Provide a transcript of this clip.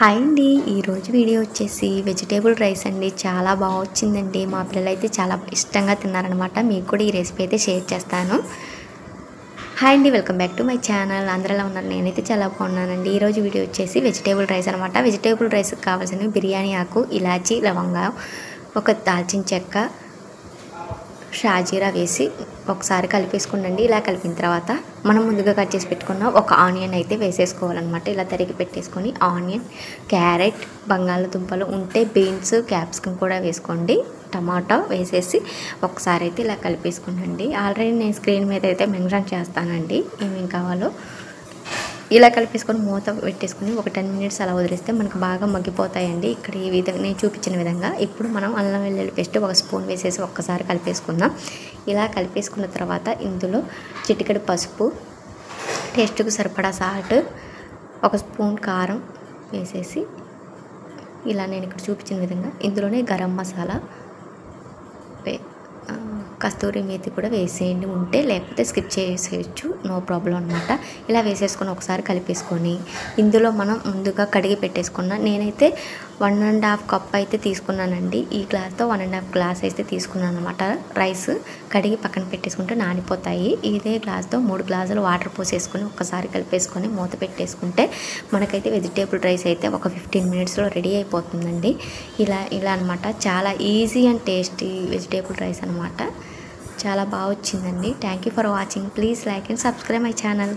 Hi అండి. ఈరోజు video వచ్చేసి వెజిటేబుల్ రైస్ అండి. చాలా బాగా వచ్చిందండి. మా పిల్లలైతే చాలా ఇష్టంగా తిన్నారనమాట. మీకు కూడా ఈ రెసిపీ అయితే షేర్ చేస్తాను. హాయ్ అండి, welcome back to my channel. అందరూ ఎలా ఉన్నారు? నేనైతే చాలా బాగున్నానండి. ఈరోజు వీడియో వచ్చేసి వెజిటేబుల్ రైస్ అనమాట. వెజిటేబుల్ రైస్కి కావాల్సినవి బిర్యానీ ఆకు, ఇలాచీ, లవంగా, ఒక దాల్చిన చెక్క, షాజీరా వేసి ఒకసారి కలిపేసుకోండి. ఇలా కలిపిన తర్వాత మనం ముందుగా కట్ చేసి పెట్టుకున్న ఒక ఆనియన్ అయితే వేసేసుకోవాలన్నమాట. ఇలా తరిగి పెట్టేసుకొని ఆనియన్, క్యారెట్, బంగాళదుంపలు ఉంటే బీన్స్, క్యాప్సికమ్ కూడా వేసుకోండి. టమాటా వేసేసి ఒకసారి అయితే ఇలా కలిపేసుకోండి. ఆల్రెడీ నేను స్క్రీన్ మీద అయితే మెన్షన్ చేస్తానండి ఏమేమి కావాలో. ఇలా కలిపేసుకొని మూత పెట్టేసుకొని ఒక 10 మినిట్స్ అలా వదిలేస్తే మనకు బాగా మగ్గిపోతాయండి. ఇక్కడ ఈ విధంగా నేను చూపించిన విధంగా. ఇప్పుడు మనం అల్లం వెల్లుల్లి పేస్ట్ 1 స్పూన్ వేసేసి ఒక్కసారి కలిపేసుకుందాం. ఇలా కలిపేసుకున్న తర్వాత ఇందులో చిటికెడు పసుపు, టేస్ట్కి సరిపడా సాల్ట్, 1 స్పూన్ కారం వేసేసి ఇలా నేను ఇక్కడ చూపించిన విధంగా ఇందులోనే గరం మసాలా, కస్తూరి మేతి కూడా వేసేయండి ఉంటే, లేకపోతే స్కిప్ చేసేయచ్చు, నో ప్రాబ్లం అనమాట. ఇలా వేసేసుకొని ఒకసారి కలిపేసుకొని ఇందులో మనం ముందుగా కడిగి పెట్టేసుకున్న, నేనైతే 1.5 కప్ అయితే తీసుకున్నానండి. ఈ గ్లాస్తో 1.5 గ్లాస్ అయితే తీసుకున్నాను అనమాట. రైస్ కడిగి పక్కన పెట్టేసుకుంటే నానిపోతాయి. ఇదే గ్లాస్తో 3 గ్లాసులు వాటర్ పోసేసుకొని ఒక్కసారి కలిపేసుకొని మూత పెట్టేసుకుంటే మనకైతే వెజిటేబుల్ రైస్ అయితే ఒక 15 మినిట్స్లో రెడీ అయిపోతుందండి. ఇలా అనమాట. చాలా easy and tasty vegetable rice అనమాట. చాలా బాగా వచ్చిందండి. Thank you for watching. Please like and subscribe my channel.